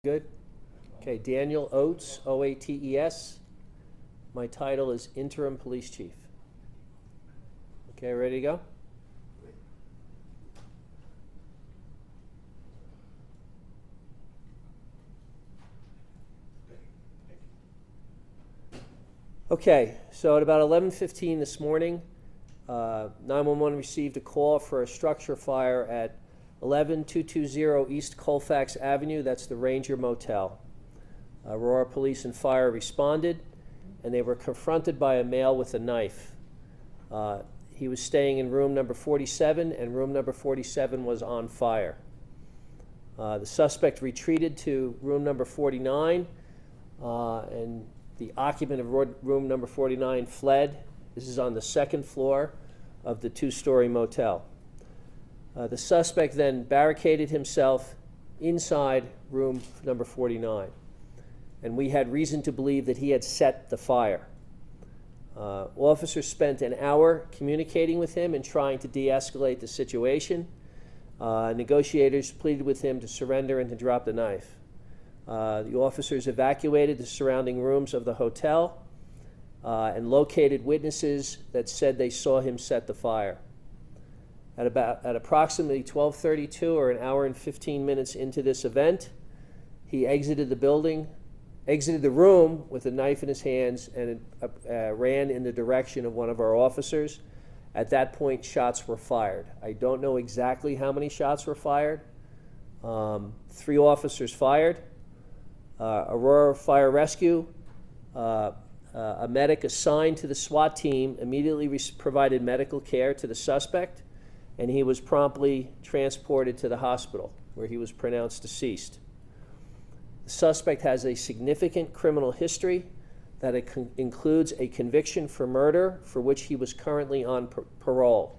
Good. Okay, Daniel Oates, O-A-T-E-S. My title is Interim Police Chief. Okay, ready to go? Okay, so at about 11:15 this morning, 911 received a call for a structure fire at 11220 East Colfax Avenue. That's the Ranger Motel. Aurora Police and Fire responded, and they were confronted by a male with a knife. He was staying in room number 47, and room number 47 was on fire. The suspect retreated to room number 49, and the occupant of room number 49 fled. This is on the second floor of the two-story motel. The suspect then barricaded himself inside room number 49, and we had reason to believe that he had set the fire. Officers spent an hour communicating with him and trying to de-escalate the situation. Negotiators pleaded with him to surrender and to drop the knife. The officers evacuated the surrounding rooms of the hotel and located witnesses that said they saw him set the fire. At approximately 12:32, or an hour and 15 minutes into this event, he exited the room with a knife in his hands and ran in the direction of one of our officers. At that point, shots were fired. I don't know exactly how many shots were fired. 3 officers fired. Aurora Fire Rescue, a medic assigned to the SWAT team, immediately provided medical care to the suspect, and he was promptly transported to the hospital, where he was pronounced deceased. The suspect has a significant criminal history that includes a conviction for murder, for which he was currently on parole.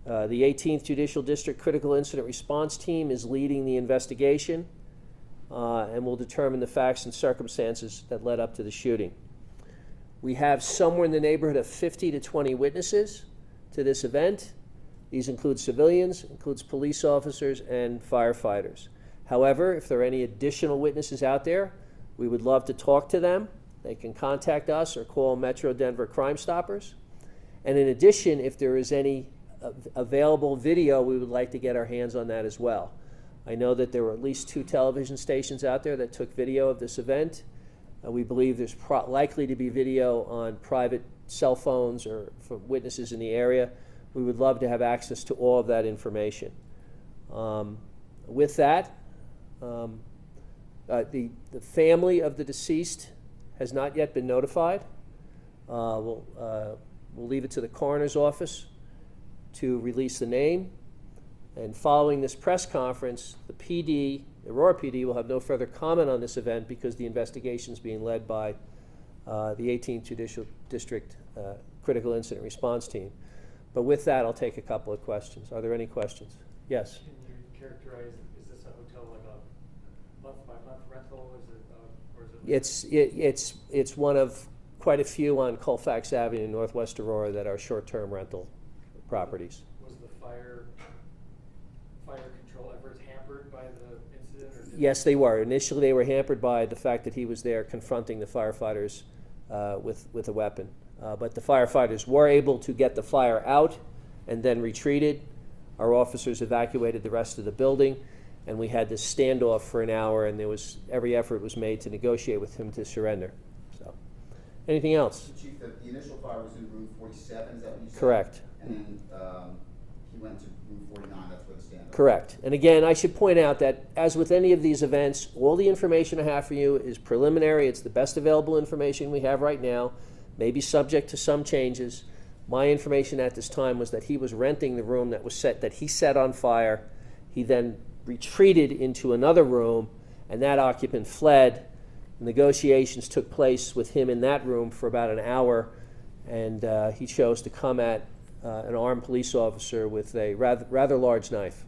The 18th Judicial District Critical Incident Response Team is leading the investigation and will determine the facts and circumstances that led up to the shooting. We have somewhere in the neighborhood of 50 to 20 witnesses to this event. These include civilians, includes police officers, and firefighters. However, if there are any additional witnesses out there, we would love to talk to them. They can contact us or call Metro Denver Crime Stoppers. And in addition, if there is any available video, we would like to get our hands on that as well. I know that there were at least 2 television stations out there that took video of this event. We believe there's likely to be video on private cell phones or from witnesses in the area. We would love to have access to all of that information. With that, the family of the deceased has not yet been notified. We'll leave it to the coroner's office to release the name. And following this press conference, the PD, Aurora PD, will have no further comment on this event because the investigation is being led by the 18th Judicial District Critical Incident Response Team. But with that, I'll take a couple of questions. Are there any questions? Yes? Can you characterize, is this a hotel like a month-by-month rental? Is it, It's one of quite a few on Colfax Avenue in Northwest Aurora that are short-term rental properties. Was the fire control efforts hampered by the incident? Yes, they were. Initially, they were hampered by the fact that he was there confronting the firefighters with a weapon. But the firefighters were able to get the fire out and then retreated. Our officers evacuated the rest of the building, and we had this standoff for an hour, and every effort was made to negotiate with him to surrender. So, anything else? So Chief, the initial fire was in room 47, is that what you said? Correct. And then he went to room 49, that's where the standoff was. Correct. And again, I should point out that, as with any of these events, all the information I have for you is preliminary. It's the best available information we have right now, maybe subject to some changes. My information at this time was that he was renting the room that he set on fire. He then retreated into another room, and that occupant fled. Negotiations took place with him in that room for about an hour, and he chose to come at an armed police officer with a rather large knife.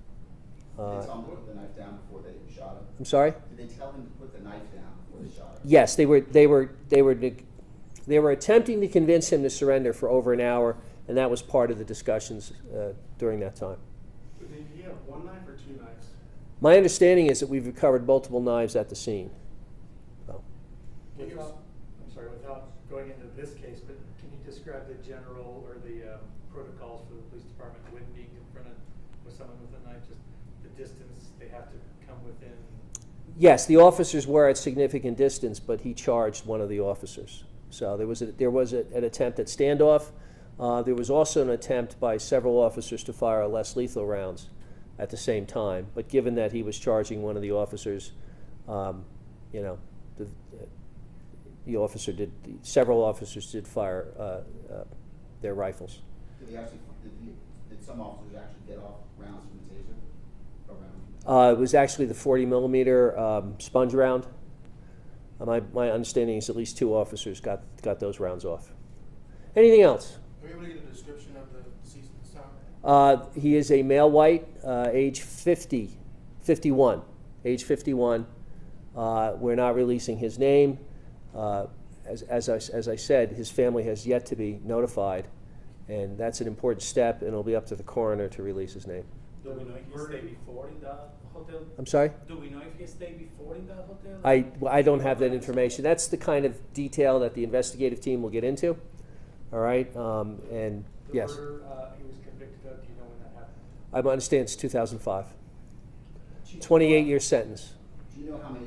Did they tell him to put the knife down before they shot him? I'm sorry? Did they tell him to put the knife down before they shot him? Yes, they were attempting to convince him to surrender for over an hour, and that was part of the discussions during that time. Did he have one knife or 2 knives? My understanding is that we've recovered multiple knives at the scene. So, Without going into this case, but can you describe the general or the protocols for the police department when being confronted with someone with a knife, just the distance they have to come within? yes, the officers were at significant distance, but he charged one of the officers. So there was an attempt at standoff. There was also an attempt by several officers to fire less lethal rounds at the same time. But given that he was charging one of the officers, you know, several officers did fire their rifles. Did some officers actually get off rounds from the taser? Or rounds? It was actually the 40 millimeter sponge round. My understanding is at least 2 officers got those rounds off. Anything else? Are you able to get a description of the deceased at this time? He is a male white, age 51. Age 51. We're not releasing his name. As I said, his family has yet to be notified, and that's an important step, and it'll be up to the coroner to release his name. Do we know if he stayed before in that hotel? I'm sorry? Do we know if he stayed before in that hotel? I don't have that information. That's the kind of detail that the investigative team will get into. All right? And The yes, murder he was convicted of, do you know when that happened? I understand it's 2005. 28-year sentence. Do you know how many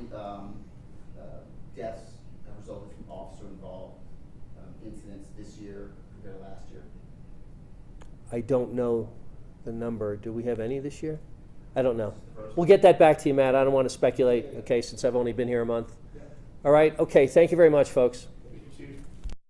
deaths have resulted from officer-involved incidents this year compared to last year? I don't know the number. Do we have any this year? I don't know. We'll get that back to you, Matt. I don't want to speculate, okay, since I've only been here a month. All right? Okay, thank you very much, folks.